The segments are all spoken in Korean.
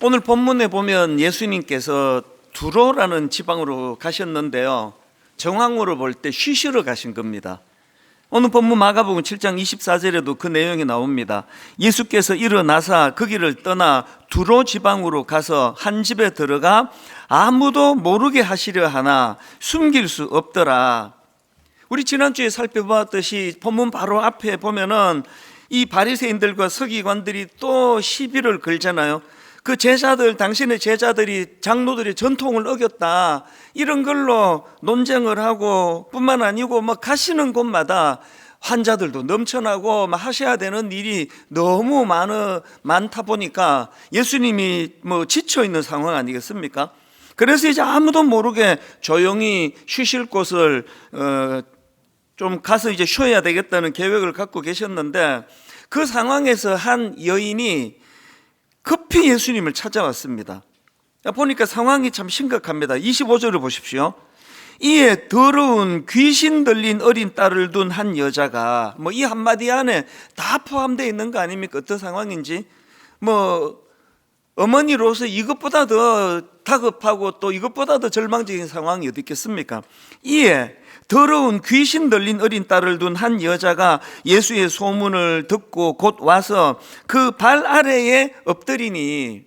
오늘 본문에 보면 예수님께서 두로라는 지방으로 가셨는데요, 정황으로 볼 때 쉬시러 가신 겁니다. 오늘 본문 마가복음 7장 24절에도 그 내용이 나옵니다. 예수께서 일어나사 그 길을 떠나 두로 지방으로 가서 한 집에 들어가 아무도 모르게 하시려 하나 숨길 수 없더라. 우리 지난주에 살펴보았듯이 본문 바로 앞에 보면은 이 바리새인들과 서기관들이 또 시비를 걸잖아요. 그 제자들, 당신의 제자들이 장로들의 전통을 어겼다, 이런 걸로 논쟁을 하고, 뿐만 아니고 가시는 곳마다 환자들도 넘쳐나고 하셔야 되는 일이 너무 많다 보니까 예수님이 지쳐 있는 상황 아니겠습니까? 그래서 이제 아무도 모르게 조용히 쉬실 곳을 좀 가서 이제 쉬어야 되겠다는 계획을 갖고 계셨는데, 그 상황에서 한 여인이 급히 예수님을 찾아왔습니다. 보니까 상황이 참 심각합니다. 25절을 보십시오. 이에 더러운 귀신 들린 어린 딸을 둔 한 여자가, 이 한마디 안에 다 포함되어 있는 거 아닙니까? 어떤 상황인지. 어머니로서 이것보다 더 다급하고 또 이것보다 더 절망적인 상황이 어디 있겠습니까? 이에 더러운 귀신 들린 어린 딸을 둔 한 여자가 예수의 소문을 듣고 곧 와서 그 발 아래에 엎드리니,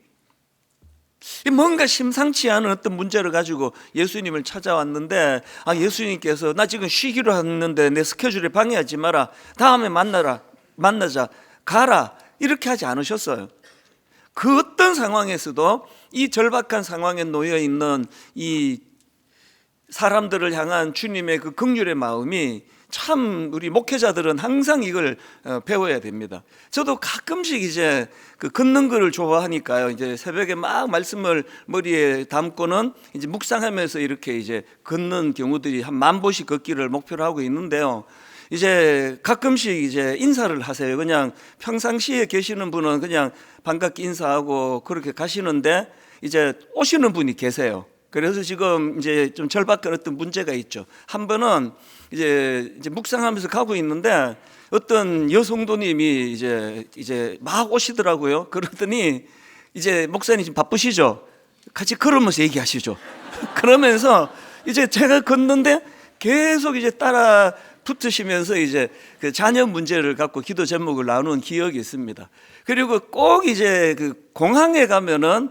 뭔가 심상치 않은 어떤 문제를 가지고 예수님을 찾아왔는데, 예수님께서 나 지금 쉬기로 했는데 내 스케줄에 방해하지 마라, 다음에 만나자, 가라, 이렇게 하지 않으셨어요. 그 어떤 상황에서도 이 절박한 상황에 놓여 있는 이 사람들을 향한 주님의 그 긍휼의 마음이 참, 우리 목회자들은 항상 이걸 배워야 됩니다. 저도 가끔씩 이제 그 걷는 거를 좋아하니까요, 이제 새벽에 막 말씀을 머리에 담고는 이제 묵상하면서 이렇게 이제 걷는 경우들이 한 10,000보씩 걷기를 목표로 하고 있는데요, 이제 가끔씩 이제 인사를 하세요. 그냥 평상시에 계시는 분은 그냥 반갑게 인사하고 그렇게 가시는데, 이제 오시는 분이 계세요. 그래서 지금 이제 좀 절박한 어떤 문제가 있죠. 한 번은 이제 묵상하면서 가고 있는데 어떤 여성도님이 이제 막 오시더라고요. 그러더니 이제 목사님 지금 바쁘시죠? 같이 걸으면서 얘기하시죠. 그러면서 이제 제가 걷는데 계속 이제 따라 붙으시면서 이제 그 자녀 문제를 갖고 기도 제목을 나누는 기억이 있습니다. 그리고 꼭 이제 그 공항에 가면은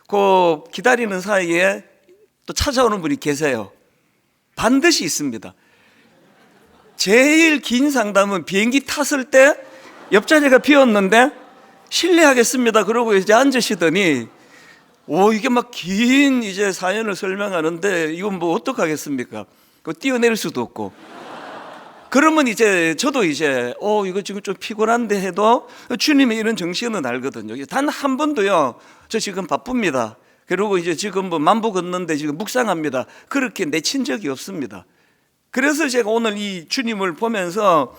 그 기다리는 사이에 또 찾아오는 분이 계세요. 반드시 있습니다. 제일 긴 상담은 비행기 탔을 때 옆자리가 비었는데 실례하겠습니다 그러고 이제 앉으시더니, 이게 막 긴 이제 사연을 설명하는데 이건 어떡하겠습니까? 그거 뛰어내릴 수도 없고. 그러면 이제 저도 이제 이거 지금 좀 피곤한데 해도 주님의 이런 정신은 알거든요. 단 한 번도요, 저 지금 바쁩니다, 그리고 이제 지금 만보 걷는데 지금 묵상합니다, 그렇게 내친 적이 없습니다. 그래서 제가 오늘 이 주님을 보면서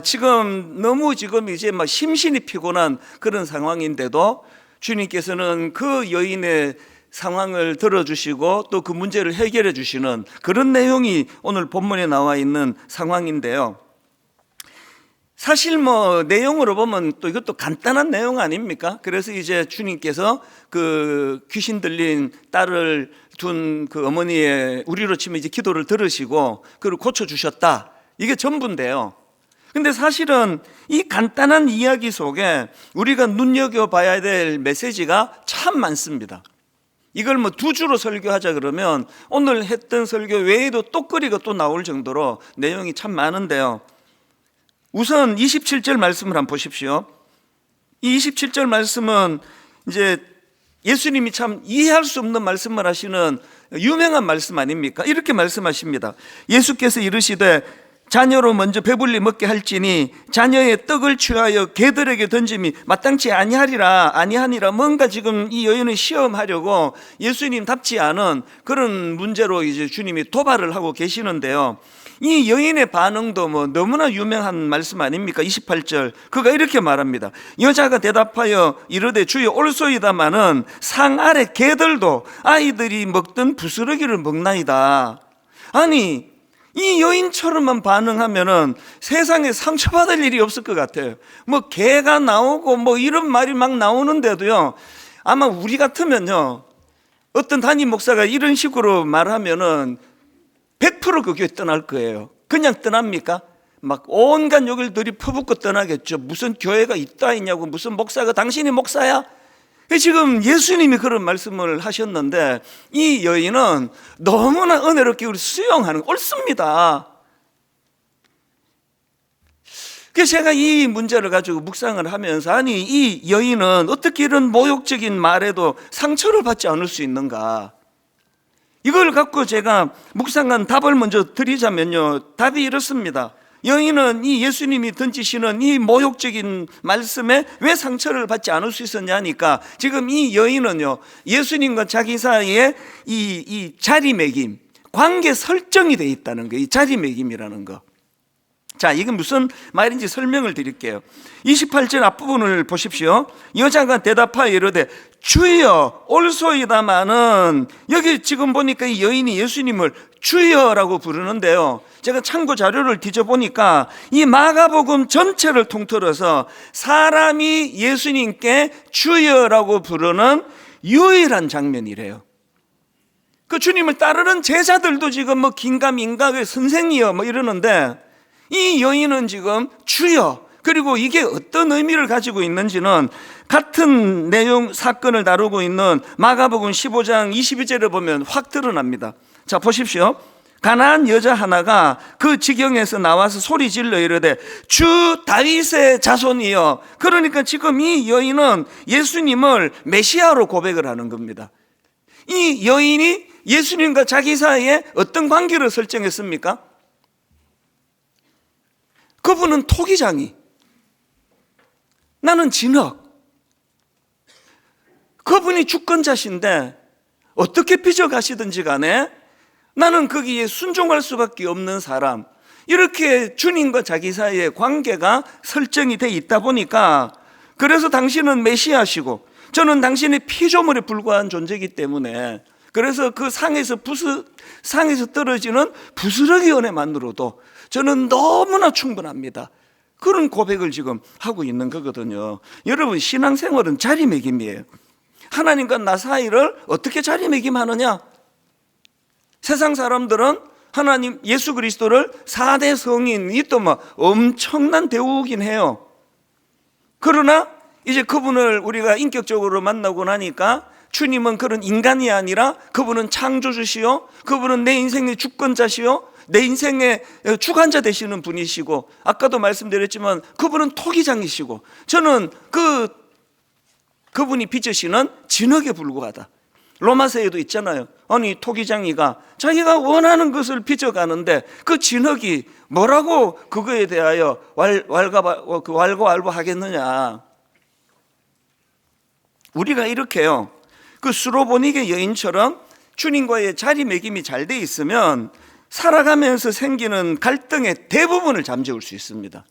지금 너무 이제 막 심신이 피곤한 그런 상황인데도 주님께서는 그 여인의 상황을 들어주시고 또 그 문제를 해결해 주시는 그런 내용이 오늘 본문에 나와 있는 상황인데요, 사실 내용으로 보면 또 이것도 간단한 내용 아닙니까? 그래서 이제 주님께서 그 귀신 들린 딸을 둔 그 어머니의, 우리로 치면 이제 기도를 들으시고 그걸 고쳐주셨다, 이게 전부인데요. 근데 사실은 이 간단한 이야기 속에 우리가 눈여겨봐야 될 메시지가 참 많습니다. 이걸 2주로 설교하자 그러면 오늘 했던 설교 외에도 똑거리가 또 나올 정도로 내용이 참 많은데요, 우선 27절 말씀을 한번 보십시오. 이 27절 말씀은 이제 예수님이 참 이해할 수 없는 말씀을 하시는 유명한 말씀 아닙니까? 이렇게 말씀하십니다. 예수께서 이르시되 자녀로 먼저 배불리 먹게 할지니 자녀의 떡을 취하여 개들에게 던짐이 마땅치 아니하니라. 뭔가 지금 이 여인을 시험하려고 예수님답지 않은 그런 문제로 이제 주님이 도발을 하고 계시는데요, 이 여인의 반응도 너무나 유명한 말씀 아닙니까? 28절, 그가 이렇게 말합니다. 여자가 대답하여 이르되 주여 올소이다마는 상 아래 개들도 아이들이 먹던 부스러기를 먹나이다. 아니, 이 여인처럼만 반응하면은 세상에 상처받을 일이 없을 것 같아요. 개가 나오고 이런 말이 막 나오는데도요, 아마 우리 같으면요, 어떤 담임 목사가 이런 식으로 말하면은 100% 그 교회 떠날 거예요. 그냥 떠납니까? 막 온갖 욕을들이 퍼붓고 떠나겠죠. 무슨 교회가 있다 있냐고, 무슨 목사가, 당신이 목사야? 지금 예수님이 그런 말씀을 하셨는데 이 여인은 너무나 은혜롭게 우리 수용하는 옳습니다. 그래서 제가 이 문제를 가지고 묵상을 하면서, 아니 이 여인은 어떻게 이런 모욕적인 말에도 상처를 받지 않을 수 있는가, 이걸 갖고 제가 묵상한 답을 먼저 드리자면요, 답이 이렇습니다. 여인은 이 예수님이 던지시는 이 모욕적인 말씀에 왜 상처를 받지 않을 수 있었냐니까, 지금 이 여인은요, 예수님과 자기 사이에 이 자리매김, 관계 설정이 돼 있다는 거예요. 이 자리매김이라는 거. 자, 이게 무슨 말인지 설명을 드릴게요. 28절 앞부분을 보십시오. 여자가 대답하여 이르되 주여 올소이다마는, 여기 지금 보니까 이 여인이 예수님을 주여라고 부르는데요, 제가 참고 자료를 뒤져보니까 이 마가복음 전체를 통틀어서 사람이 예수님께 주여라고 부르는 유일한 장면이래요. 그 주님을 따르는 제자들도 지금 뭐 긴가민가 선생이여 뭐 이러는데, 이 여인은 지금 주여, 그리고 이게 어떤 의미를 가지고 있는지는 같은 내용 사건을 다루고 있는 마가복음 15장 22절에 보면 확 드러납니다. 자, 보십시오. 가나안 여자 하나가 그 지경에서 나와서 소리 질러 이르되 주 다윗의 자손이여. 그러니까 지금 이 여인은 예수님을 메시아로 고백을 하는 겁니다. 이 여인이 예수님과 자기 사이에 어떤 관계를 설정했습니까? 그분은 토기장이, 나는 진흙. 그분이 주권자신데 어떻게 빚어가시든지 간에 나는 거기에 순종할 수밖에 없는 사람. 이렇게 주님과 자기 사이의 관계가 설정이 돼 있다 보니까, 그래서 당신은 메시아시고 저는 당신의 피조물에 불과한 존재이기 때문에, 그래서 그 상에서 떨어지는 부스러기 은혜만으로도 저는 너무나 충분합니다. 그런 고백을 지금 하고 있는 거거든요. 여러분, 신앙생활은 자리매김이에요. 하나님과 나 사이를 어떻게 자리매김하느냐? 세상 사람들은 하나님 예수 그리스도를 4대 성인, 이 또 뭐 엄청난 대우긴 해요. 그러나 이제 그분을 우리가 인격적으로 만나고 나니까 주님은 그런 인간이 아니라 그분은 창조주시요, 그분은 내 인생의 주권자시요, 내 인생의 주관자 되시는 분이시고, 아까도 말씀드렸지만 그분은 토기장이시고, 저는 그분이 빚으시는 진흙에 불과하다. 로마서에도 있잖아요. 아니 토기장이가 자기가 원하는 것을 빚어가는데 그 진흙이 뭐라고 그거에 대하여 왈가왈부 하겠느냐. 우리가 이렇게요, 그 수로보닉의 여인처럼 주님과의 자리매김이 잘 돼 있으면 살아가면서 생기는 갈등의 대부분을 잠재울 수 있습니다.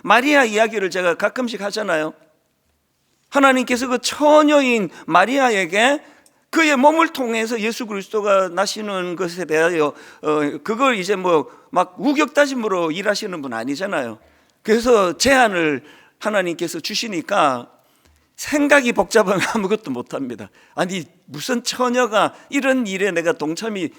마리아 이야기를 제가 가끔씩 하잖아요. 하나님께서 그 처녀인 마리아에게 그의 몸을 통해서 예수 그리스도가 나시는 것에 대하여 그걸 이제 뭐 막 우격다짐으로 일하시는 분 아니잖아요. 그래서 제안을 하나님께서 주시니까 생각이 복잡하면 아무것도 못합니다. 아니 무슨 처녀가 이런 일에 내가 동참이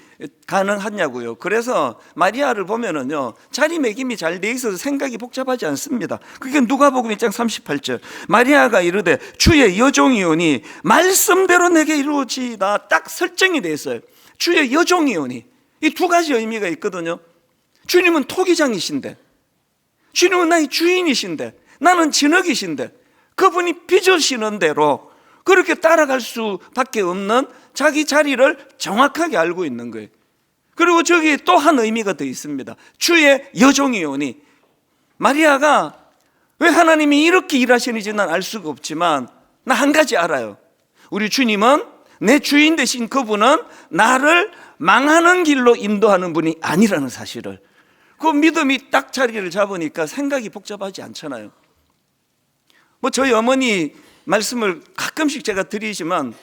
가능하냐고요. 그래서 마리아를 보면은요, 자리매김이 잘 돼 있어서 생각이 복잡하지 않습니다. 그게 누가복음 1장 38절 마리아가 이르되 주의 여종이오니 말씀대로 내게 이루어지다. 딱 설정이 돼 있어요. 주의 여종이오니. 이 두 가지 의미가 있거든요. 주님은 토기장이신데, 주님은 나의 주인이신데, 나는 진흙이신데, 그분이 빚으시는 대로 그렇게 따라갈 수밖에 없는 자기 자리를 정확하게 알고 있는 거예요. 그리고 저기 또 한 의미가 더 있습니다. 주의 여종이오니. 마리아가 왜 하나님이 이렇게 일하시는지 난 알 수가 없지만 나 한 가지 알아요. 우리 주님은, 내 주인 되신 그분은 나를 망하는 길로 인도하는 분이 아니라는 사실을, 그 믿음이 딱 자리를 잡으니까 생각이 복잡하지 않잖아요. 뭐 저희 어머니 말씀을 가끔씩 제가 드리지만,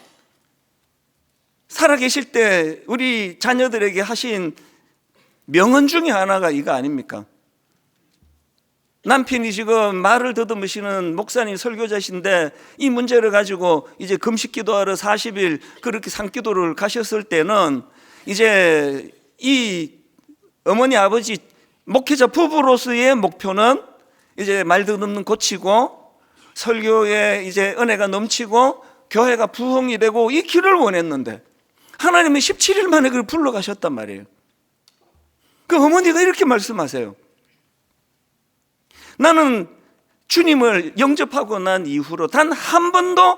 살아계실 때 우리 자녀들에게 하신 명언 중에 하나가 이거 아닙니까? 남편이 지금 말을 더듬으시는 목사님 설교자신데 이 문제를 가지고 이제 금식 기도하러 40일 그렇게 산기도를 가셨을 때는 이제 이 어머니 아버지 목회자 부부로서의 목표는 이제 말 더듬는 고치고 설교에 이제 은혜가 넘치고 교회가 부흥이 되고 이 길을 원했는데 하나님이 17일 만에 그걸 불러가셨단 말이에요. 그 어머니가 이렇게 말씀하세요. 나는 주님을 영접하고 난 이후로 단 한 번도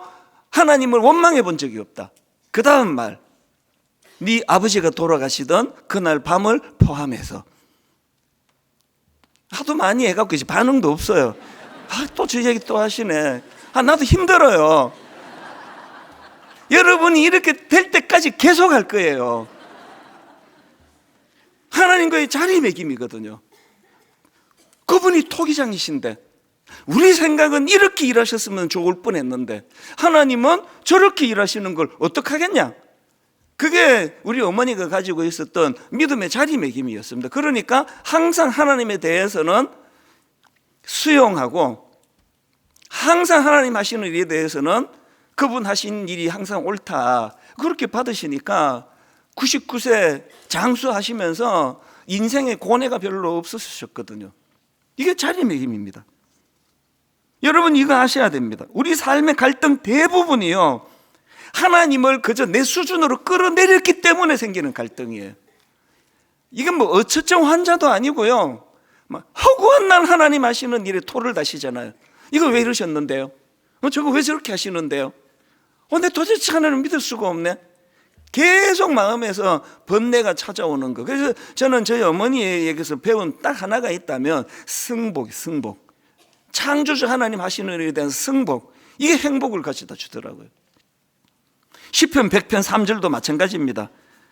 하나님을 원망해 본 적이 없다. 그 다음 말, 네 아버지가 돌아가시던 그날 밤을 포함해서. 하도 많이 해갖고 이제 반응도 없어요. 또 저 얘기 또 하시네. 나도 힘들어요. 여러분이 이렇게 될 때까지 계속 할 거예요. 하나님과의 자리매김이거든요. 그분이 토기장이신데 우리 생각은 이렇게 일하셨으면 좋을 뻔했는데 하나님은 저렇게 일하시는 걸 어떡하겠냐? 그게 우리 어머니가 가지고 있었던 믿음의 자리매김이었습니다. 그러니까 항상 하나님에 대해서는 수용하고 항상 하나님 하시는 일에 대해서는 그분 하신 일이 항상 옳다 그렇게 받으시니까 99세 장수하시면서 인생에 고뇌가 별로 없으셨거든요. 이게 자리매김입니다. 여러분 이거 아셔야 됩니다. 우리 삶의 갈등 대부분이요 하나님을 그저 내 수준으로 끌어내렸기 때문에 생기는 갈등이에요. 이건 뭐 어처쩡 환자도 아니고요 허구한 날 하나님 하시는 일에 토를 다시잖아요. 이거 왜 이러셨는데요? 저거 왜 저렇게 하시는데요? 내 도대체 하나님 믿을 수가 없네. 계속 마음에서 번뇌가 찾아오는 거. 그래서 저는 저희 어머니에게서 배운 딱 하나가 있다면 승복. 창조주 하나님 하시는 일에 대한 승복. 이게 행복을 가져다 주더라고요. 시편 100편 3절도 마찬가지입니다.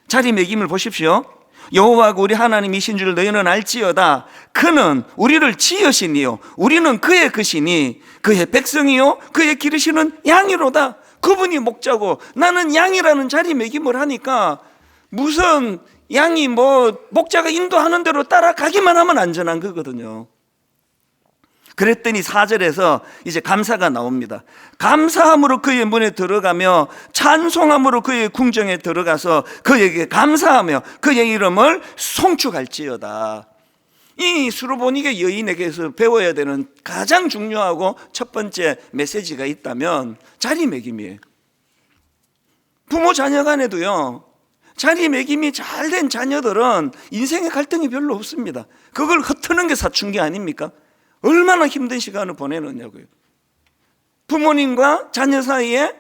자리매김을 보십시오. 여호와가 우리 하나님이신 줄 너희는 알지어다. 그는 우리를 지으시니요 우리는 그의 것이니 그의 백성이요 그의 기르시는 양이로다. 그분이 목자고 나는 양이라는 자리매김을 하니까 무슨 양이 목자가 인도하는 대로 따라가기만 하면 안전한 거거든요. 그랬더니 4절에서 이제 감사가 나옵니다. 감사함으로 그의 문에 들어가며 찬송함으로 그의 궁정에 들어가서 그에게 감사하며 그의 이름을 송축할지어다. 이 수로보니게 여인에게서 배워야 되는 가장 중요하고 첫 번째 메시지가 있다면 자리매김이에요. 부모 자녀 간에도요 자리매김이 잘된 자녀들은 인생의 갈등이 별로 없습니다. 그걸 흩트는 게 사춘기 아닙니까? 얼마나 힘든 시간을 보내느냐고요. 부모님과 자녀 사이에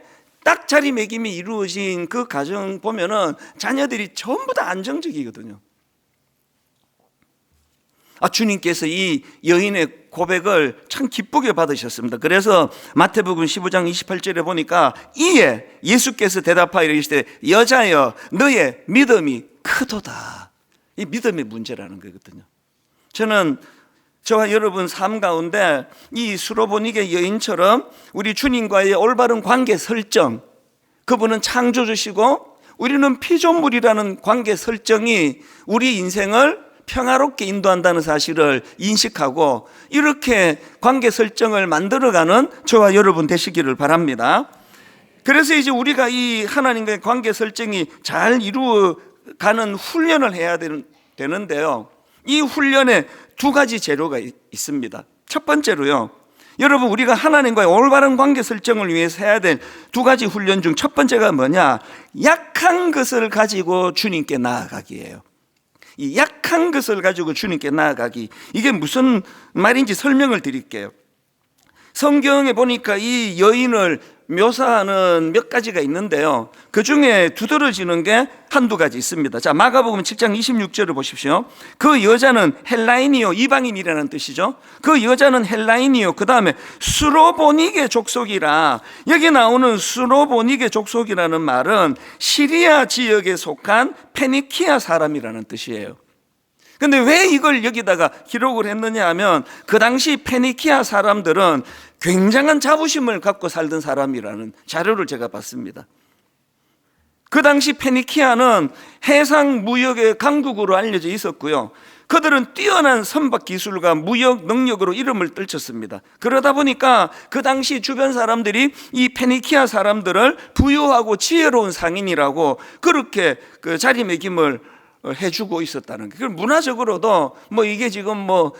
딱 자리매김이 이루어진 그 가정 보면은 자녀들이 전부 다 안정적이거든요. 주님께서 이 여인의 고백을 참 기쁘게 받으셨습니다. 그래서 마태복음 15장 28절에 보니까 이에 예수께서 대답하여 이르시되 여자여 너의 믿음이 크도다. 이 믿음의 문제라는 거거든요. 저는 저와 여러분 삶 가운데 이 수로보니게 여인처럼 우리 주님과의 올바른 관계 설정, 그분은 창조주시고 우리는 피조물이라는 관계 설정이 우리 인생을 평화롭게 인도한다는 사실을 인식하고 이렇게 관계 설정을 만들어가는 저와 여러분 되시기를 바랍니다. 그래서 이제 우리가 이 하나님과의 관계 설정이 잘 이루어가는 훈련을 해야 되는데요. 이 훈련에 두 가지 재료가 있습니다. 첫 번째로요, 여러분 우리가 하나님과의 올바른 관계 설정을 위해서 해야 될 두 가지 훈련 중 첫 번째가 뭐냐? 약한 것을 가지고 주님께 나아가기예요. 이 약한 것을 가지고 주님께 나아가기, 이게 무슨 말인지 설명을 드릴게요. 성경에 보니까 이 여인을 묘사하는 몇 가지가 있는데요, 그 중에 두드러지는 게 한두 가지 있습니다. 자, 마가복음 7장 26절을 보십시오. 그 여자는 헬라인이요, 이방인이라는 뜻이죠. 그 여자는 헬라인이요, 그 다음에 수로보니게 족속이라. 여기 나오는 수로보니게 족속이라는 말은 시리아 지역에 속한 페니키아 사람이라는 뜻이에요. 근데 왜 이걸 여기다가 기록을 했느냐 하면 그 당시 페니키아 사람들은 굉장한 자부심을 갖고 살던 사람이라는 자료를 제가 봤습니다. 그 당시 페니키아는 해상 무역의 강국으로 알려져 있었고요, 그들은 뛰어난 선박 기술과 무역 능력으로 이름을 떨쳤습니다. 그러다 보니까 그 당시 주변 사람들이 이 페니키아 사람들을 부유하고 지혜로운 상인이라고 그렇게 그 자리매김을 해주고 있었다는 거예요. 문화적으로도 뭐 이게 지금 뭐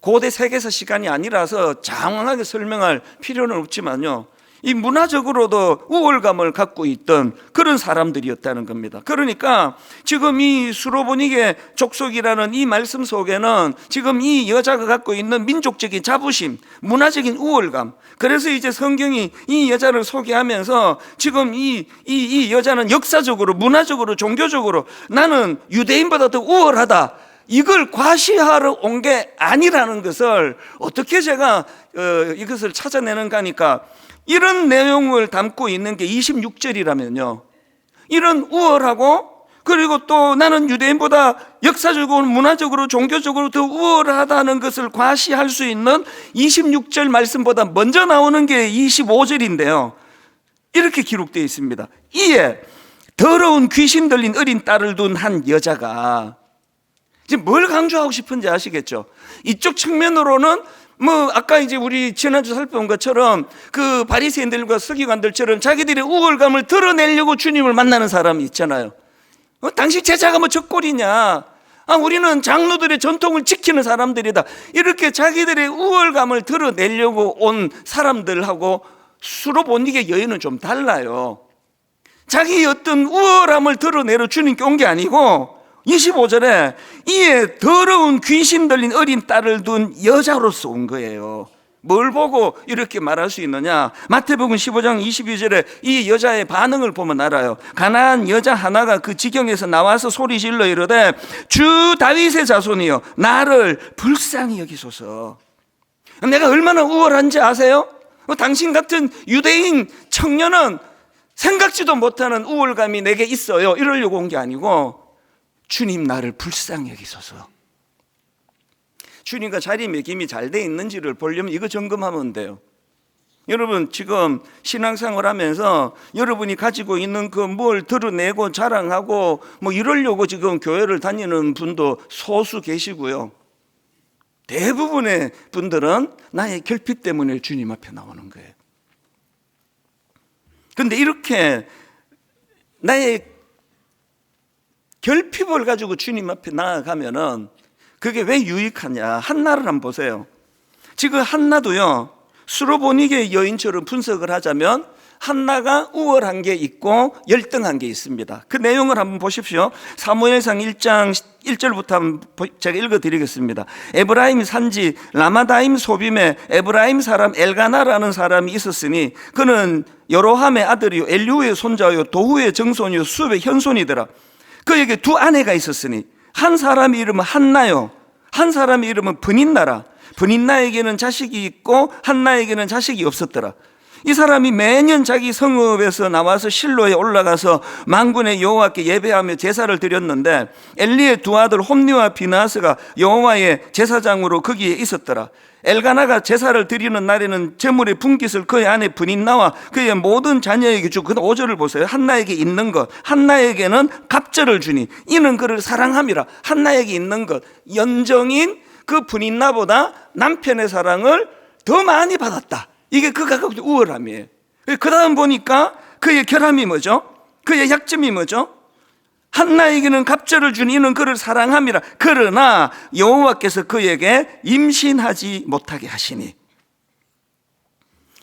고대 세계사 시간이 아니라서 장황하게 설명할 필요는 없지만요, 이 문화적으로도 우월감을 갖고 있던 그런 사람들이었다는 겁니다. 그러니까 지금 이 수로보닉의 족속이라는 이 말씀 속에는 지금 이 여자가 갖고 있는 민족적인 자부심, 문화적인 우월감, 그래서 이제 성경이 이 여자를 소개하면서 지금 이 여자는 역사적으로, 문화적으로, 종교적으로 나는 유대인보다 더 우월하다, 이걸 과시하러 온 게 아니라는 것을 어떻게 제가 이것을 찾아내는가 하니까, 이런 내용을 담고 있는 게 26절이라면요, 이런 우월하고 그리고 또 나는 유대인보다 역사적으로, 문화적으로, 종교적으로 더 우월하다는 것을 과시할 수 있는 26절 말씀보다 먼저 나오는 게 25절인데요 이렇게 기록되어 있습니다. 이에 더러운 귀신 들린 어린 딸을 둔 한 여자가, 지금 뭘 강조하고 싶은지 아시겠죠? 이쪽 측면으로는 뭐 아까 이제 우리 지난주 살펴본 것처럼 그 바리새인들과 서기관들처럼 자기들의 우월감을 드러내려고 주님을 만나는 사람이 있잖아요. 당신 제자가 뭐 적골이냐, 우리는 장로들의 전통을 지키는 사람들이다, 이렇게 자기들의 우월감을 드러내려고 온 사람들하고 수로보닉의 여인은 좀 달라요. 자기 어떤 우월함을 드러내러 주님께 온 게 아니고 25절에 이에 더러운 귀신 들린 어린 딸을 둔 여자로서 온 거예요. 뭘 보고 이렇게 말할 수 있느냐? 마태복음 15장 22절에 이 여자의 반응을 보면 알아요. 가난한 여자 하나가 그 지경에서 나와서 소리 질러 이르되 주 다윗의 자손이여 나를 불쌍히 여기소서. 내가 얼마나 우월한지 아세요? 당신 같은 유대인 청년은 생각지도 못하는 우월감이 내게 있어요, 이러려고 온 게 아니고 주님 나를 불쌍히 여기소서. 주님과 자리매김이 잘 돼 있는지를 보려면 이거 점검하면 돼요. 여러분 지금 신앙생활 하면서 여러분이 가지고 있는 그 뭘 드러내고 자랑하고 뭐 이러려고 지금 교회를 다니는 분도 소수 계시고요, 대부분의 분들은 나의 결핍 때문에 주님 앞에 나오는 거예요. 그런데 이렇게 나의 결핍을 가지고 주님 앞에 나아가면은 그게 왜 유익하냐? 한나를 한번 보세요. 지금 한나도요, 수로보닉의 여인처럼 분석을 하자면 한나가 우월한 게 있고 열등한 게 있습니다. 그 내용을 한번 보십시오. 사무엘상 1장 1절부터 한번 제가 읽어드리겠습니다. 에브라임 산지 라마다임 소빔에 에브라임 사람 엘가나라는 사람이 있었으니 그는 여로함의 아들이요 엘류의 손자요 도후의 정손이요 수업의 현손이더라. 그에게 두 아내가 있었으니 한 사람의 이름은 한나요, 한 사람의 이름은 브닌나라. 브닌나에게는 자식이 있고 한나에게는 자식이 없었더라. 이 사람이 매년 자기 성읍에서 나와서 실로에 올라가서 만군의 여호와께 예배하며 제사를 드렸는데 엘리의 두 아들 홈니와 비나스가 여호와의 제사장으로 거기에 있었더라. 엘가나가 제사를 드리는 날에는 제물의 분깃을 그의 아내 브닌나와 그의 모든 자녀에게 주고, 그 5절을 보세요. 한나에게 있는 것, 한나에게는 갑절을 주니 이는 그를 사랑함이라. 한나에게 있는 것, 연정인 그 브닌나보다 남편의 사랑을 더 많이 받았다. 이게 그가 갖고 있는 우월함이에요. 그 다음 보니까 그의 결함이 뭐죠? 그의 약점이 뭐죠? 한나에게는 갑절을 준 이는 그를 사랑함이라. 그러나 여호와께서 그에게 임신하지 못하게 하시니.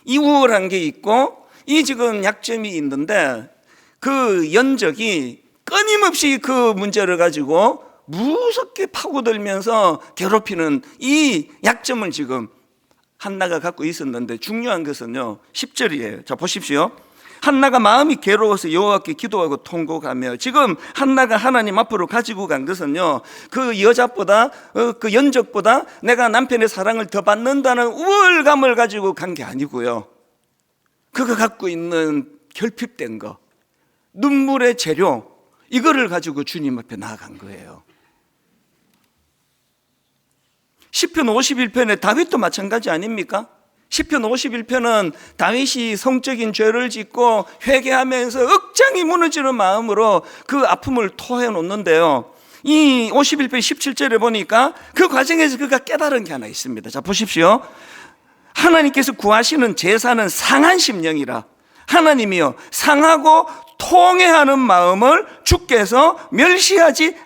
이 우월한 게 있고 이 지금 약점이 있는데 그 연적이 끊임없이 그 문제를 가지고 무섭게 파고들면서 괴롭히는 이 약점을 지금 한나가 갖고 있었는데, 중요한 것은요 10절이에요. 자 보십시오. 한나가 마음이 괴로워서 여호와께 기도하고 통곡하며, 지금 한나가 하나님 앞으로 가지고 간 것은요 그 여자보다 그 연적보다 내가 남편의 사랑을 더 받는다는 우월감을 가지고 간 게 아니고요, 그가 갖고 있는 결핍된 거, 눈물의 재료, 이거를 가지고 주님 앞에 나아간 거예요. 시편 51편에 다윗도 마찬가지 아닙니까? 시편 51편은 다윗이 성적인 죄를 짓고 회개하면서 억장이 무너지는 마음으로 그 아픔을 토해 놓는데요, 이 51편 17절에 보니까 그 과정에서 그가 깨달은 게 하나 있습니다. 자, 보십시오. 하나님께서 구하시는 제사는 상한 심령이라 하나님이요 상하고 통회하는 마음을 주께서 멸시하지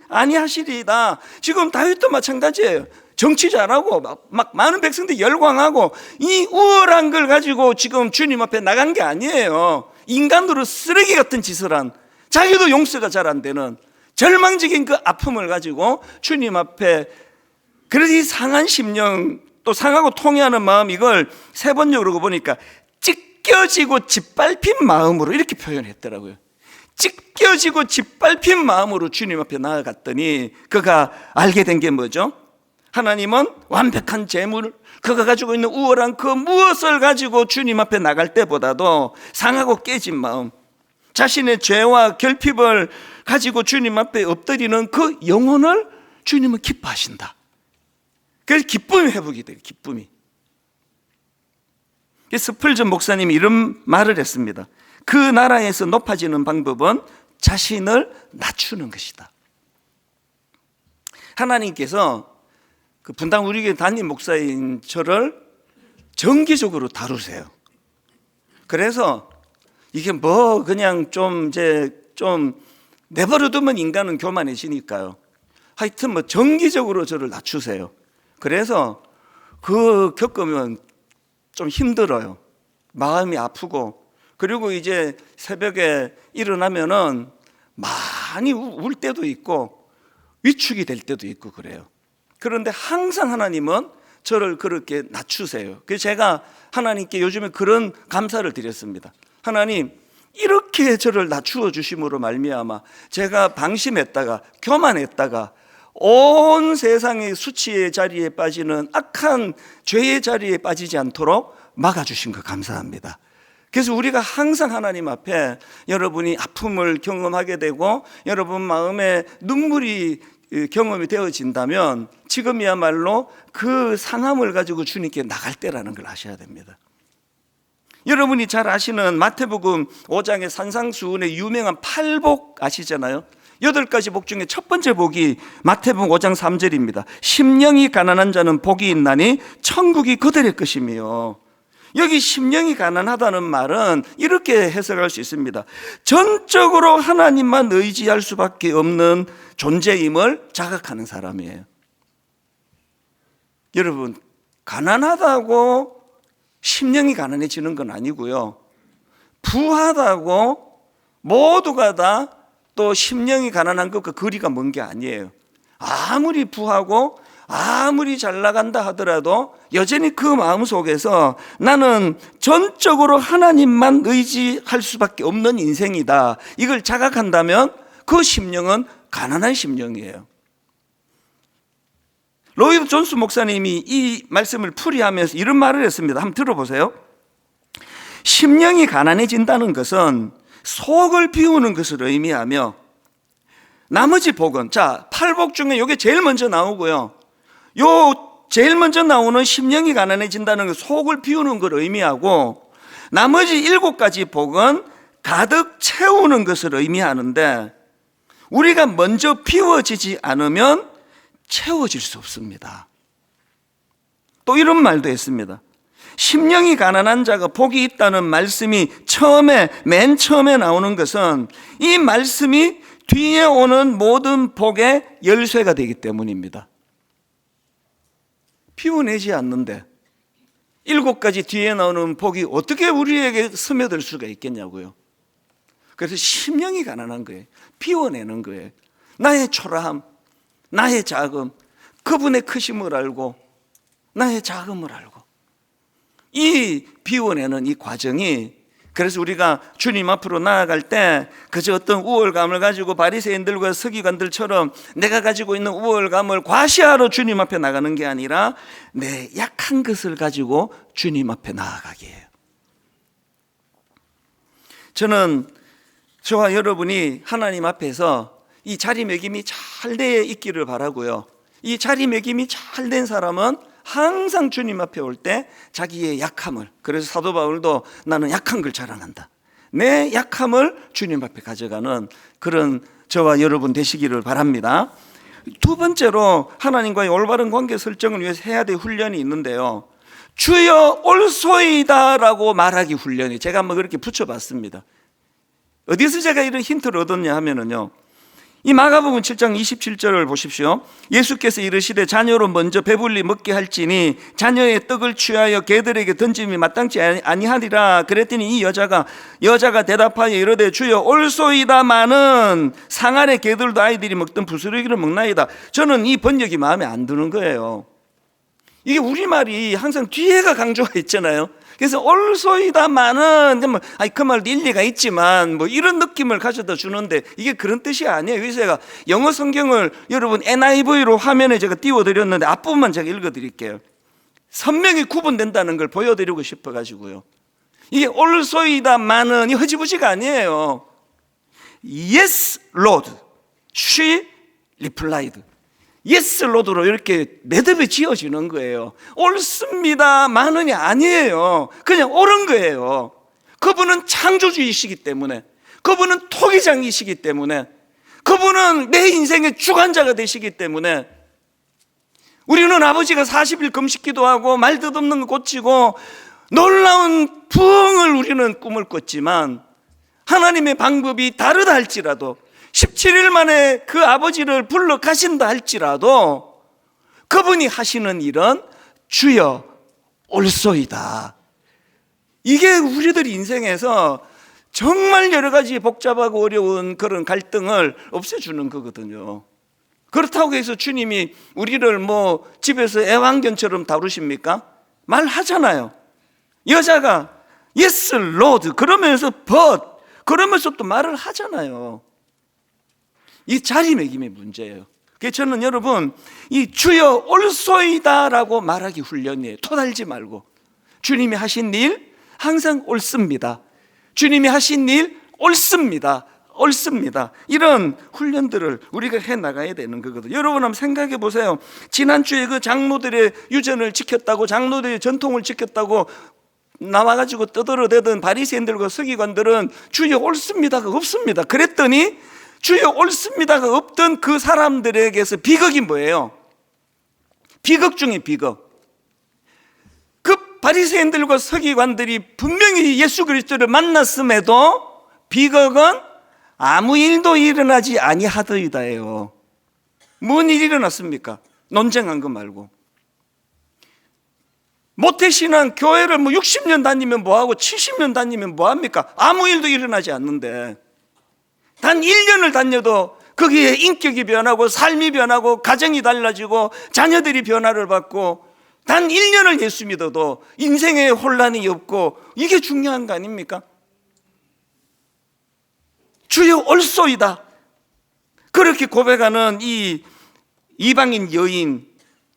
아니하시리다. 지금 다윗도 마찬가지예요. 정치 잘하고 막 많은 백성들이 열광하고 이 우월한 걸 가지고 지금 주님 앞에 나간 게 아니에요. 인간으로 쓰레기 같은 짓을 한, 자기도 용서가 잘 안 되는 절망적인 그 아픔을 가지고 주님 앞에, 그래서 이 상한 심령, 또 상하고 통회하는 마음, 이걸 세 번역으로 보니까 찢겨지고 짓밟힌 마음으로 이렇게 표현했더라고요. 찢겨지고 짓밟힌 마음으로 주님 앞에 나아갔더니 그가 알게 된 게 뭐죠? 하나님은 완벽한 재물, 그가 가지고 있는 우월한 그 무엇을 가지고 주님 앞에 나갈 때보다도 상하고 깨진 마음, 자신의 죄와 결핍을 가지고 주님 앞에 엎드리는 그 영혼을 주님은 기뻐하신다. 그래서 기쁨이 회복이 돼요. 기쁨이. 스펄전 목사님이 이런 말을 했습니다. 그 나라에서 높아지는 방법은 자신을 낮추는 것이다. 하나님께서 그 분당 우리 교회 담임 목사인 저를 정기적으로 다루세요. 그래서 이게 뭐 그냥 좀 내버려두면 인간은 교만해지니까요. 하여튼 뭐 정기적으로 저를 낮추세요. 그래서 그 겪으면 좀 힘들어요. 마음이 아프고, 그리고 이제 새벽에 일어나면은 많이 울 때도 있고 위축이 될 때도 있고 그래요. 그런데 항상 하나님은 저를 그렇게 낮추세요. 그래서 제가 하나님께 요즘에 그런 감사를 드렸습니다. 하나님, 이렇게 저를 낮추어 주심으로 말미암아 제가 방심했다가 교만했다가 온 세상의 수치의 자리에 빠지는 악한 죄의 자리에 빠지지 않도록 막아주신 거 감사합니다. 그래서 우리가 항상 하나님 앞에 여러분이 아픔을 경험하게 되고 여러분 마음에 눈물이 경험이 되어진다면 지금이야말로 그 상함을 가지고 주님께 나갈 때라는 걸 아셔야 됩니다. 여러분이 잘 아시는 마태복음 5장의 산상수훈의 유명한 8복 아시잖아요. 8가지 복 중에 첫 번째 복이 마태복음 5장 3절입니다. 심령이 가난한 자는 복이 있나니 천국이 그들의 것이며, 여기 심령이 가난하다는 말은 이렇게 해석할 수 있습니다. 전적으로 하나님만 의지할 수밖에 없는 존재임을 자각하는 사람이에요. 여러분, 가난하다고 심령이 가난해지는 건 아니고요, 부하다고 모두가 다 또 심령이 가난한 것과 거리가 먼 게 아니에요. 아무리 부하고 아무리 잘 나간다 하더라도 여전히 그 마음 속에서 나는 전적으로 하나님만 의지할 수밖에 없는 인생이다, 이걸 자각한다면 그 심령은 가난한 심령이에요. 로이드 존스 목사님이 이 말씀을 풀이하면서 이런 말을 했습니다. 한번 들어보세요. 심령이 가난해진다는 것은 속을 비우는 것을 의미하며, 나머지 복은, 자, 8복 중에 이게 제일 먼저 나오고요, 요 제일 먼저 나오는 심령이 가난해진다는 것, 속을 비우는 걸 의미하고, 나머지 7가지 복은 가득 채우는 것을 의미하는데, 우리가 먼저 비워지지 않으면 채워질 수 없습니다. 또 이런 말도 했습니다. 심령이 가난한 자가 복이 있다는 말씀이 맨 처음에 나오는 것은 이 말씀이 뒤에 오는 모든 복의 열쇠가 되기 때문입니다. 비워내지 않는데 7가지 뒤에 나오는 복이 어떻게 우리에게 스며들 수가 있겠냐고요. 그래서 심령이 가난한 거예요. 비워내는 거예요. 나의 초라함, 나의 작음, 그분의 크심을 알고 나의 작음을 알고, 이 비워내는 이 과정이, 그래서 우리가 주님 앞으로 나아갈 때 그저 어떤 우월감을 가지고 바리새인들과 서기관들처럼 내가 가지고 있는 우월감을 과시하러 주님 앞에 나가는 게 아니라 내 약한 것을 가지고 주님 앞에 나아가게 해요. 저는 저와 여러분이 하나님 앞에서 이 자리매김이 잘 돼 있기를 바라고요. 이 자리매김이 잘 된 사람은 항상 주님 앞에 올 때 자기의 약함을, 그래서 사도 바울도 나는 약한 걸 자랑한다, 내 약함을 주님 앞에 가져가는 그런 저와 여러분 되시기를 바랍니다. 두 번째로 하나님과의 올바른 관계 설정을 위해서 해야 될 훈련이 있는데요, 주여 올소이다 라고 말하기 훈련이, 제가 한번 그렇게 붙여봤습니다. 어디서 제가 이런 힌트를 얻었냐 하면은요, 이 마가복음 7장 27절을 보십시오. 예수께서 이르시되 자녀로 먼저 배불리 먹게 할지니 자녀의 떡을 취하여 개들에게 던짐이 마땅치 아니하리라. 그랬더니 이 여자가 대답하여 이르되 주여 올소이다마는 상 아래 개들도 아이들이 먹던 부스러기를 먹나이다. 저는 이 번역이 마음에 안 드는 거예요. 이게 우리말이 항상 뒤에가 강조가 있잖아요. 그래서 올소이다마는 그 말도 일리가 있지만 뭐 이런 느낌을 가져다 주는데 이게 그런 뜻이 아니에요. 그래서 제가 영어 성경을 여러분 NIV로 화면에 제가 띄워드렸는데 앞부분만 제가 읽어드릴게요. 선명히 구분된다는 걸 보여드리고 싶어가지고요. 이게 올소이다마는 이 허지부지가 아니에요. Yes, Lord. She replied. 예스 로드로 이렇게 매듭이 지어지는 거예요. 옳습니다 마는이 아니에요. 그냥 옳은 거예요. 그분은 창조주이시기 때문에, 그분은 토기장이시기 때문에, 그분은 내 인생의 주관자가 되시기 때문에, 우리는 아버지가 40일 금식 기도하고 말 뜻없는 거 고치고 놀라운 부흥을 우리는 꿈을 꿨지만 하나님의 방법이 다르다 할지라도, 17일 만에 그 아버지를 불러 가신다 할지라도 그분이 하시는 일은 주여 올소이다. 이게 우리들 인생에서 정말 여러 가지 복잡하고 어려운 그런 갈등을 없애주는 거거든요. 그렇다고 해서 주님이 우리를 뭐 집에서 애완견처럼 다루십니까? 말하잖아요. 여자가 Yes, Lord 그러면서 but 그러면서 또 말을 하잖아요. 이 자리매김의 문제예요. 그래서 저는 여러분 이 주여 올소이다라고 말하기 훈련이에요. 토달지 말고 주님이 하신 일 항상 옳습니다. 주님이 하신 일 옳습니다. 이런 훈련들을 우리가 해나가야 되는 거거든요. 여러분 한번 생각해 보세요. 지난주에 그 장로들의 유전을 지켰다고, 장로들의 전통을 지켰다고 나와가지고 떠들어대던 바리새인들과 서기관들은 주여 옳습니다가 없습니다. 그랬더니 주여 옳습니다가 없던 그 사람들에게서 비극이 뭐예요? 비극 중에 비극. 그 바리새인들과 서기관들이 분명히 예수 그리스도를 만났음에도 비극은 아무 일도 일어나지 아니하더이다예요. 뭔 일이 일어났습니까? 논쟁한 거 말고. 모태신앙 교회를 뭐 60년 다니면 뭐하고 70년 다니면 뭐합니까? 아무 일도 일어나지 않는데 단 1년을 다녀도 거기에 인격이 변하고 삶이 변하고 가정이 달라지고 자녀들이 변화를 받고, 단 1년을 예수 믿어도 인생에 혼란이 없고, 이게 중요한 거 아닙니까? 주여 올소이다 그렇게 고백하는 이 이방인 여인,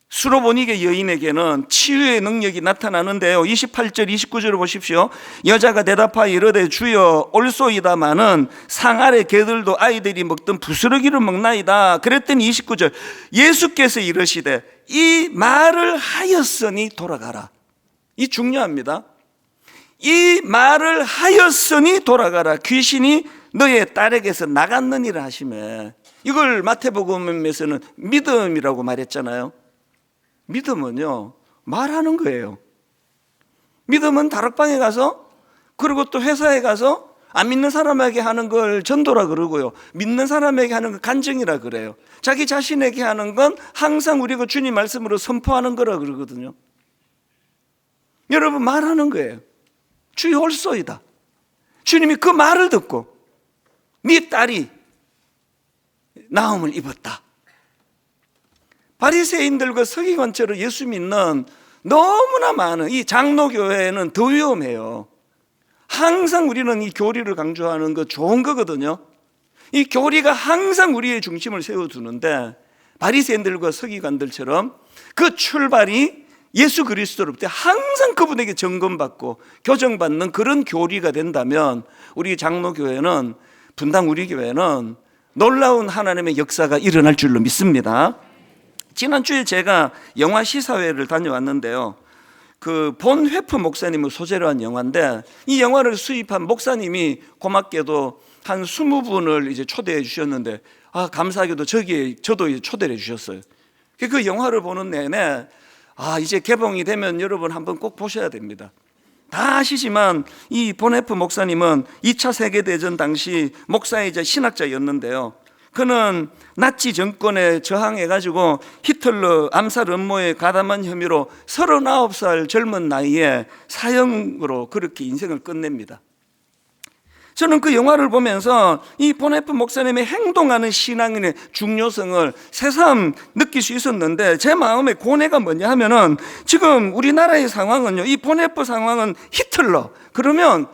수로보니게 여인에게는 치유의 능력이 나타나는데요. 28절 29절을 보십시오. 여자가 대답하여 이르되 주여 올소이다마는 상 아래 개들도 아이들이 먹던 부스러기를 먹나이다. 그랬더니 29절 예수께서 이르시되 이 말을 하였으니 돌아가라. 이 중요합니다. 이 말을 하였으니 돌아가라. 귀신이 너의 딸에게서 나갔느니라 하시매. 이걸 마태복음에서는 믿음이라고 말했잖아요. 믿음은요 말하는 거예요. 믿음은 다락방에 가서, 그리고 또 회사에 가서 안 믿는 사람에게 하는 걸 전도라 그러고요, 믿는 사람에게 하는 걸 간증이라 그래요. 자기 자신에게 하는 건 항상 우리가 주님 말씀으로 선포하는 거라 그러거든요. 여러분 말하는 거예요. 주여 올소이다. 주님이 그 말을 듣고 네 딸이 나음을 입었다. 바리새인들과 서기관처럼 예수 믿는 너무나 많은 이 장로교회는 더 위험해요. 항상 우리는 이 교리를 강조하는 거 좋은 거거든요. 이 교리가 항상 우리의 중심을 세워두는데, 바리새인들과 서기관들처럼 그 출발이 예수 그리스도로부터 항상 그분에게 점검받고 교정받는 그런 교리가 된다면, 우리 장로교회는, 분당 우리 교회는 놀라운 하나님의 역사가 일어날 줄로 믿습니다. 지난주에 제가 영화 시사회를 다녀왔는데요, 그 본 회프 목사님을 소재로 한 영화인데, 이 영화를 수입한 목사님이 고맙게도 한 20분을 이제 초대해 주셨는데, 감사하게도 저도 이제 초대를 해 주셨어요. 그 영화를 보는 내내 이제 개봉이 되면 여러분 한번 꼭 보셔야 됩니다. 다 아시지만 이 본헤프 목사님은 2차 세계대전 당시 목사이자 신학자였는데요. 그는 나치 정권에 저항해가지고 히틀러 암살 음모에 가담한 혐의로 39살 젊은 나이에 사형으로 그렇게 인생을 끝냅니다. 저는 그 영화를 보면서 이 본헤프 목사님의 행동하는 신앙인의 중요성을 새삼 느낄 수 있었는데, 제 마음의 고뇌가 뭐냐 하면은, 지금 우리나라의 상황은요, 이 본헤프 상황은 히틀러, 그러면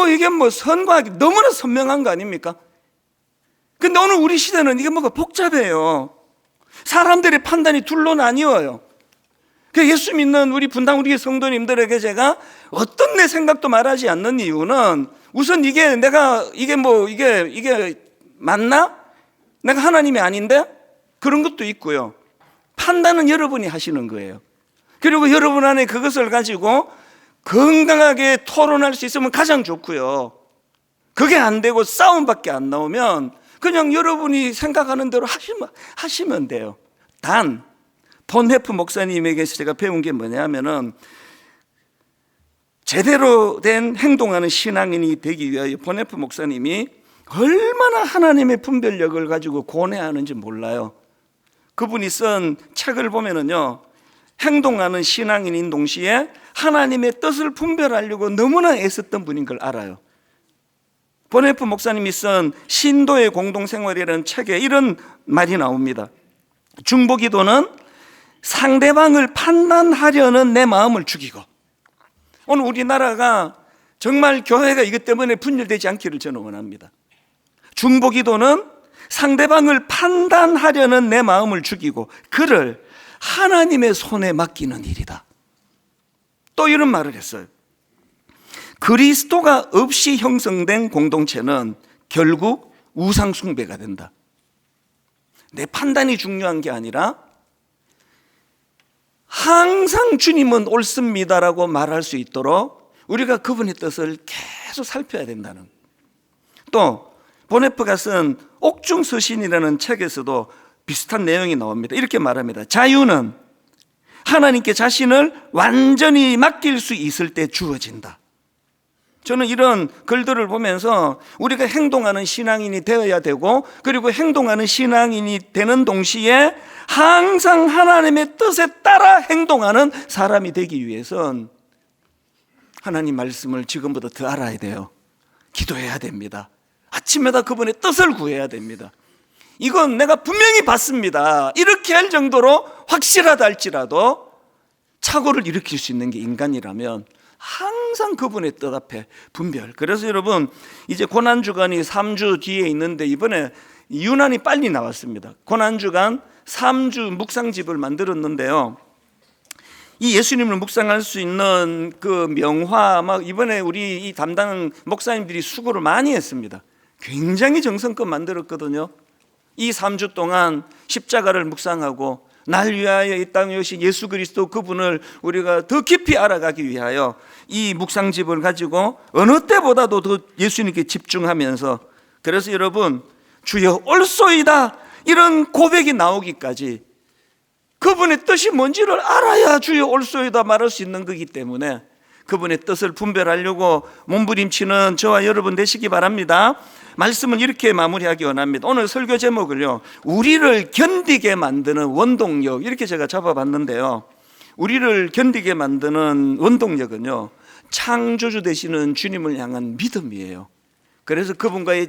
이게 선과 악이 너무나 선명한 거 아닙니까? 근데 오늘 우리 시대는 이게 뭐가 복잡해요. 사람들의 판단이 둘로 나뉘어요. 예수 믿는 우리 분당 우리 성도님들에게 제가 어떤 내 생각도 말하지 않는 이유는, 우선 이게 맞나? 내가 하나님이 아닌데? 그런 것도 있고요. 판단은 여러분이 하시는 거예요. 그리고 여러분 안에 그것을 가지고 건강하게 토론할 수 있으면 가장 좋고요. 그게 안 되고 싸움밖에 안 나오면 그냥 여러분이 생각하는 대로 하시면 돼요. 단 본헤프 목사님에게서 제가 배운 게 뭐냐면은, 제대로 된 행동하는 신앙인이 되기 위하여 본헤프 목사님이 얼마나 하나님의 분별력을 가지고 고뇌하는지 몰라요. 그분이 쓴 책을 보면은요, 행동하는 신앙인인 동시에 하나님의 뜻을 분별하려고 너무나 애썼던 분인 걸 알아요. 본헤프 목사님이 쓴 신도의 공동생활이라는 책에 이런 말이 나옵니다. 중보기도는 상대방을 판단하려는 내 마음을 죽이고, 오늘 우리나라가 정말 교회가 이것 때문에 분열되지 않기를 저는 원합니다. 중보기도는 상대방을 판단하려는 내 마음을 죽이고 그를 하나님의 손에 맡기는 일이다. 또 이런 말을 했어요. 그리스도가 없이 형성된 공동체는 결국 우상숭배가 된다. 내 판단이 중요한 게 아니라 항상 주님은 옳습니다라고 말할 수 있도록 우리가 그분의 뜻을 계속 살펴야 된다는. 또 본헤프가 쓴 옥중서신이라는 책에서도 비슷한 내용이 나옵니다. 이렇게 말합니다. 자유는 하나님께 자신을 완전히 맡길 수 있을 때 주어진다. 저는 이런 글들을 보면서 우리가 행동하는 신앙인이 되어야 되고, 그리고 행동하는 신앙인이 되는 동시에 항상 하나님의 뜻에 따라 행동하는 사람이 되기 위해선 하나님 말씀을 지금보다 더 알아야 돼요. 기도해야 됩니다. 아침마다 그분의 뜻을 구해야 됩니다. 이건 내가 분명히 봤습니다, 이렇게 할 정도로 확실하다 할지라도 착오를 일으킬 수 있는 게 인간이라면 항상 그분의 뜻 앞에 분별. 그래서 여러분, 이제 고난주간이 3주 뒤에 있는데 이번에 유난히 빨리 나왔습니다. 고난주간 3주 묵상집을 만들었는데요, 이 예수님을 묵상할 수 있는 그 명화 이번에 우리 이 담당 목사님들이 수고를 많이 했습니다. 굉장히 정성껏 만들었거든요. 이 3주 동안 십자가를 묵상하고 날 위하여 이 땅에 오신 예수 그리스도 그분을 우리가 더 깊이 알아가기 위하여 이 묵상집을 가지고 어느 때보다도 더 예수님께 집중하면서, 그래서 여러분, 주여 옳소이다 이런 고백이 나오기까지 그분의 뜻이 뭔지를 알아야 주여 옳소이다 말할 수 있는 거기 때문에 그분의 뜻을 분별하려고 몸부림치는 저와 여러분 되시기 바랍니다. 말씀은 이렇게 마무리하기 원합니다. 오늘 설교 제목을요, 우리를 견디게 만드는 원동력, 이렇게 제가 잡아봤는데요, 우리를 견디게 만드는 원동력은요, 창조주 되시는 주님을 향한 믿음이에요. 그래서 그분과의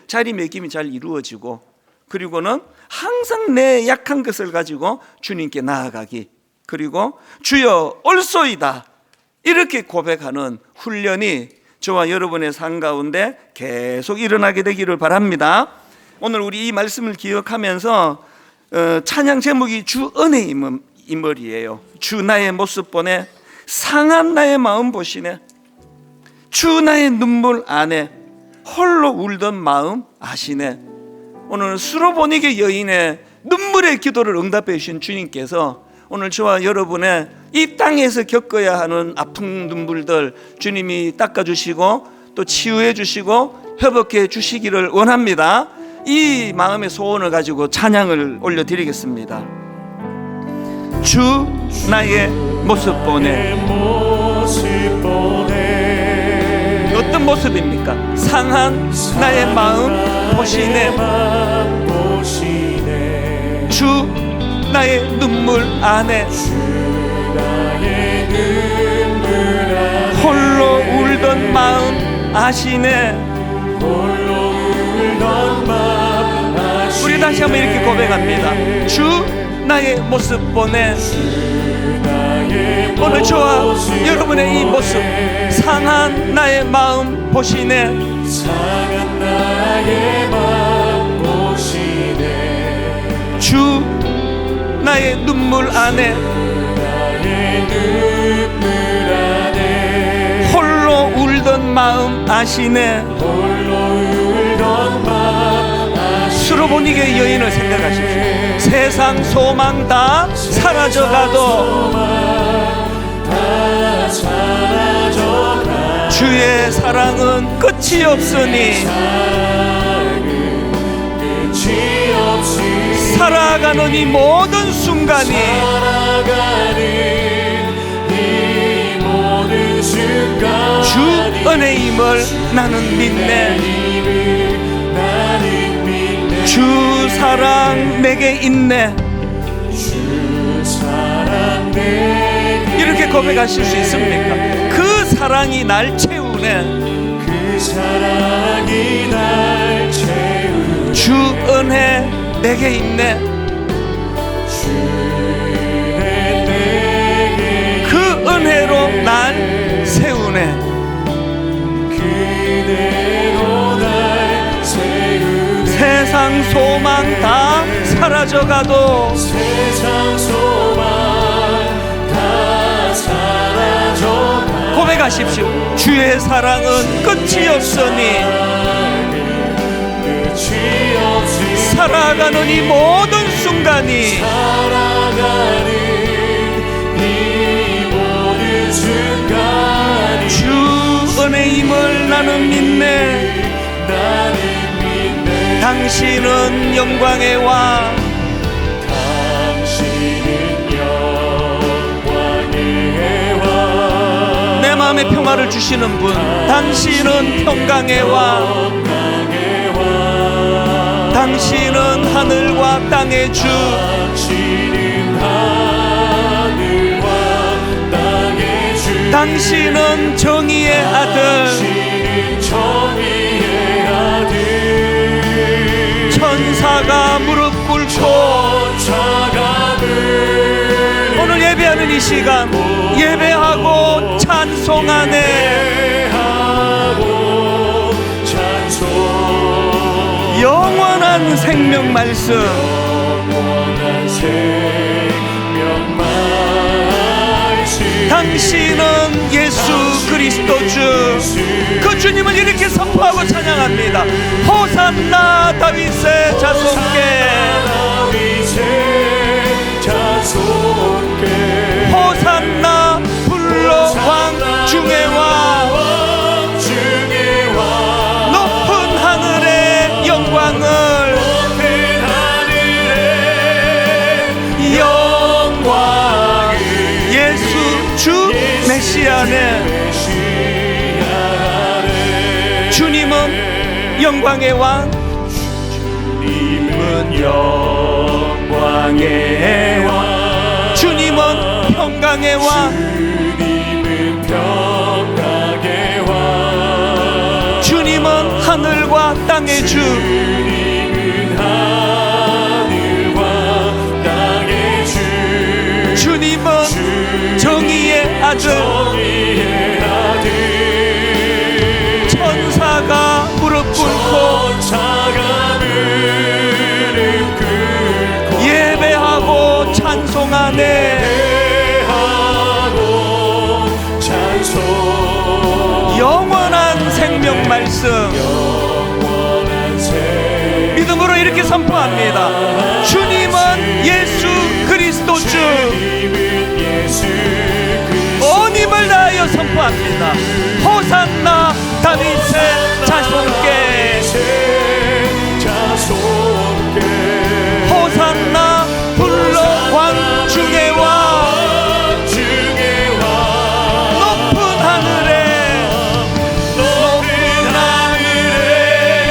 자리매김이 잘 이루어지고, 그리고는 항상 내 약한 것을 가지고 주님께 나아가기, 그리고 주여 옳소이다 이렇게 고백하는 훈련이 저와 여러분의 삶 가운데 계속 일어나게 되기를 바랍니다. 오늘 우리 이 말씀을 기억하면서 찬양 제목이 주 은혜 임을이에요. 주 나의 모습 보네, 상한 나의 마음 보시네, 주 나의 눈물 안에 홀로 울던 마음 아시네. 오늘 수로보니게 여인의 눈물의 기도를 응답해 주신 주님께서 오늘 저와 여러분의 이 땅에서 겪어야 하는 아픈 눈물들 주님이 닦아주시고 또 치유해 주시고 회복해 주시기를 원합니다. 이 마음의 소원을 가지고 찬양을 올려드리겠습니다. 주 나의 모습 보내. 어떤 모습입니까? 상한 나의 마음 보시네. 주 나의 눈물 안에 홀로 울던 마음 아시네. 우리 다시 한번 이렇게 고백합니다. 주 나의 모습 보내. 오늘 저와 여러분의 이 모습, 상한 나의 마음 보시네. 주 나의 눈물 안에 홀로 울던 마음 아시네. 수로보니게 여인을 생각하십시오. 세상 소망 다 사라져가도 주의 사랑은 끝이 없으니 살아가는 이 모든 순간이 주 은혜임을 나는 믿네. 주 사랑 내게 있네. 이렇게 고백하실 수 있습니까? 그 사랑이 날 채우네. 주 은혜 내게 있네. 그 은혜로 날 세우네. 세상 소망 다 사라져가도 고백하십시오. 주의 사랑은 끝이 없으니 살아가는 이 모든 순간이 주 은혜임을 나는 믿네. 당신은 영광의 왕. 내 마음에 평화를 주시는 분. 당신은 평강의 왕. 당신은 하늘과 땅의 주. 당신은 정의의 아들. 천사가 무릎 꿇고 오늘 예배하는 이 시간 예배하고 찬송하네. 영원한 생명 말씀. 당신은 예수 그리스도 주. 그 주님을 이렇게 선포하고 찬양합니다. 호산나 다윗의 자손께. 호산나 불러 왕 중의 왕. 높은 하늘의 영광을. 주 메시아네. 주님은 영광의 왕. 주님은 영광의 왕. 주님은 평강의 왕. 주님은 하늘과 땅의 주. 주님은 정의의 아들. 천사가 무릎 꿇고 예배하고 찬송하네. 영원한 생명 말씀. 믿음으로 이렇게 선포합니다. 주님은 예수 그리스도 주. 온 힘을 다하여 선포합니다. 호산나 다윗의 자손께, 호산나 불러 왕 중의 왕, 높은 하늘에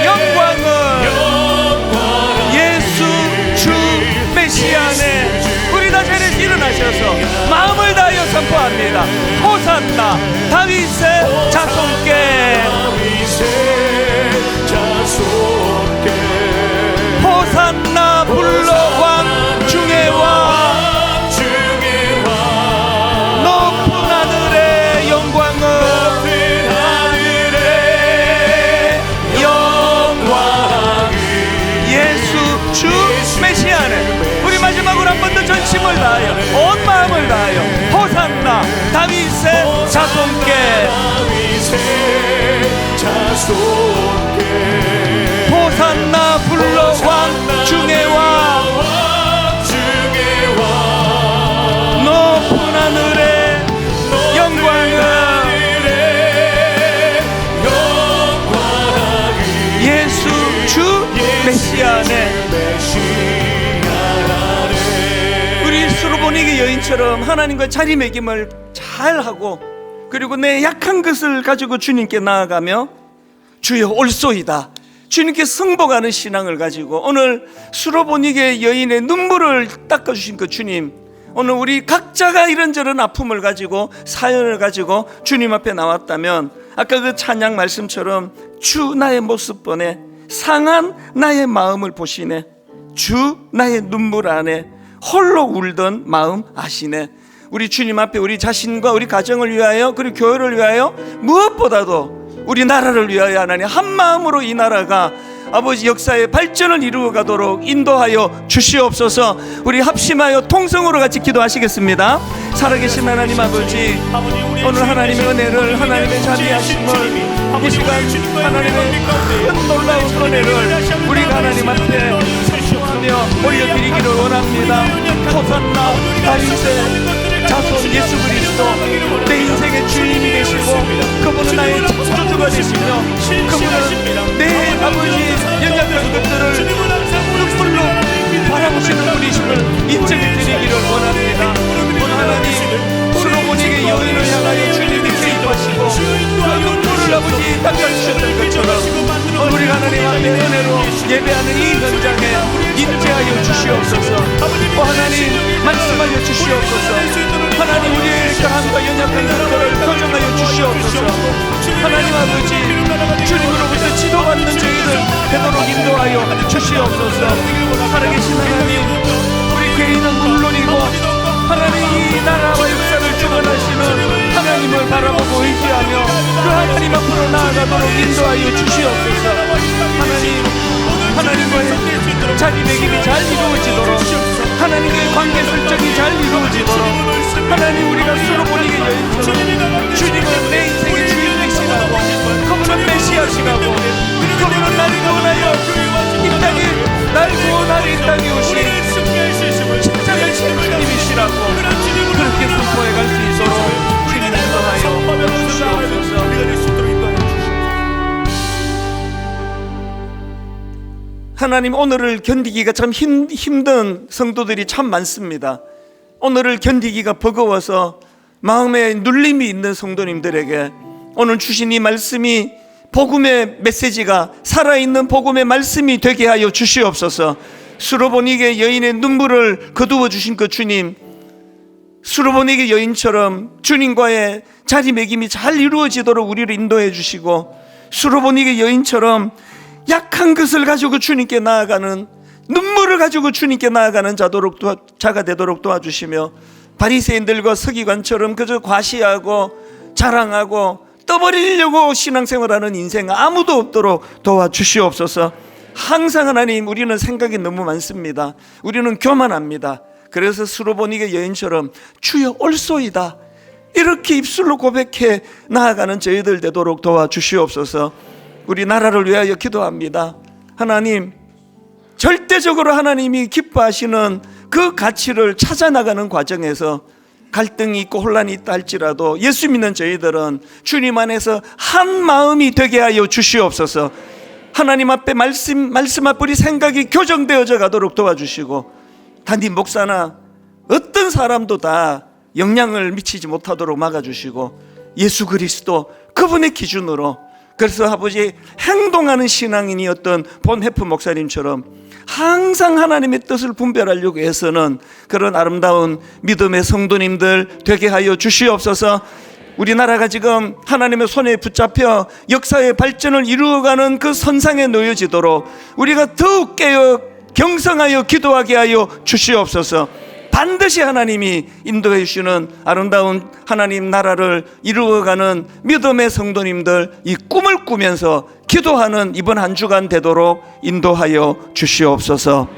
영광을 예수 주 메시아 안에 우리 다 자리에서 일어나셔서 마음을 다하여 선포합니다. 호산나 다윗의 자손께, 호산나 불러 왕 중의 왕, 높은 하늘의 영광을 예수 주 메시아 안에 우리 마지막으로 한 번 더 전심을 다하여 온 마음을 다하여 호산나 다윗의 자손께, 호산나 불러 왕 중의 왕, 높은 하늘의 영광을 예수 주 메시아 안에 우리 수르보니게 여인처럼 하나님과 자리매김을 잘하고, 그리고 내 약한 것을 가지고 주님께 나아가며 주여 올소이다, 주님께 승복하는 신앙을 가지고 오늘 수르보니게 여인의 눈물을 닦아주신 그 주님, 오늘 우리 각자가 이런저런 아픔을 가지고 사연을 가지고 주님 앞에 나왔다면 아까 그 찬양 말씀처럼 주 나의 모습 보네, 상한 나의 마음을 보시네, 주 나의 눈물 안에 홀로 울던 마음 아시네. 우리 주님 앞에 우리 자신과 우리 가정을 위하여, 그리고 교회를 위하여, 무엇보다도 우리 나라를 위하여 하나님 한 마음으로 이 나라가 아버지 역사의 발전을 이루어 가도록 인도하여 주시옵소서. 우리 합심하여 통성으로 같이 기도하시겠습니다. 살아계신 하나님 아버지, 오늘 하나님의 은혜를, 하나님의 자비하심을, 이 시간 하나님의 큰 놀라운 은혜를 우리가 하나님 앞에 살펴보며 올려드리기를 원합니다. 호산나 다윗의 자손 예수 그리스도, 내 인생의 주인이 되시고 그분은 나의 창조주가 되시며 그분은 내 아버지 연약한 것들을 눈물로 바라보시는 분이심을 인정해 드리기를 원합니다. 오늘 하나님 수르보니게 여인을 향하여 주님이 개입하시고 그 눈물을 아버지 닦아주셨던 것처럼 오늘 우리 하나님 앞에 은혜로 예배하는 이 현장에 임재하여 주시옵소서. 하나님 말씀하여 주시옵소서. 하나님 우리의 강함과 연약한 것들을 교정하여 주시옵소서. 하나님 아버지 주님으로부터 지도받는 저희들 되도록 인도하여 주시옵소서. 살아계신 하나님, 우리 개인은 물론이고 하나님 이 나라와 역사를 주관하시는 하나님을 바라보고 의지하며 그 하나님 앞으로 나아가도록 인도하여 주시옵소서. 하나님과의 자리매김이 잘 이루어지도록, 하나님과의 관계 설정이 잘 이루어지도록, 하나님 우리가 수르보니게 여인처럼 주님은 내 인생의 주인 되시라고, 그분은 메시아시라고, 그분은 나를 구원하여 이 땅에 날 구원하여 이 땅에 오신 십자가의 주님이시라고 그렇게 선포해 갈 수 있도록 주님 인도하여 주시옵소서. 하나님, 오늘을 견디기가 참 힘든 성도들이 참 많습니다. 오늘을 견디기가 버거워서 마음에 눌림이 있는 성도님들에게 오늘 주신 이 말씀이 복음의 메시지가 살아있는 복음의 말씀이 되게 하여 주시옵소서. 수르보니게 여인의 눈물을 거두어 주신 그 주님, 수르보니게 여인처럼 주님과의 자리매김이 잘 이루어지도록 우리를 인도해 주시고, 수르보니게 여인처럼 약한 것을 가지고 주님께 나아가는, 눈물을 가지고 주님께 나아가는 자가 되도록 도와주시며, 바리새인들과 서기관처럼 그저 과시하고 자랑하고 떠버리려고 신앙생활하는 인생 아무도 없도록 도와주시옵소서. 항상 하나님, 우리는 생각이 너무 많습니다. 우리는 교만합니다. 그래서 수르보니게 여인처럼 주여 올소이다 이렇게 입술로 고백해 나아가는 저희들 되도록 도와주시옵소서. 우리 나라를 위하여 기도합니다. 하나님, 절대적으로 하나님이 기뻐하시는 그 가치를 찾아나가는 과정에서 갈등이 있고 혼란이 있다 할지라도 예수 믿는 저희들은 주님 안에서 한 마음이 되게 하여 주시옵소서. 하나님 앞에 말씀 앞에 우리 생각이 교정되어져 가도록 도와주시고, 단임 목사나 어떤 사람도 다 영향을 미치지 못하도록 막아주시고, 예수 그리스도 그분의 기준으로, 그래서 아버지 행동하는 신앙인이었던 본해프 목사님처럼 항상 하나님의 뜻을 분별하려고 해서는 그런 아름다운 믿음의 성도님들 되게 하여 주시옵소서. 우리나라가 지금 하나님의 손에 붙잡혀 역사의 발전을 이루어가는 그 선상에 놓여지도록 우리가 더욱 깨어 경성하여 기도하게 하여 주시옵소서. 반드시 하나님이 인도해 주시는 아름다운 하나님 나라를 이루어가는 믿음의 성도님들, 이 꿈을 꾸면서 기도하는 이번 한 주간 되도록 인도하여 주시옵소서.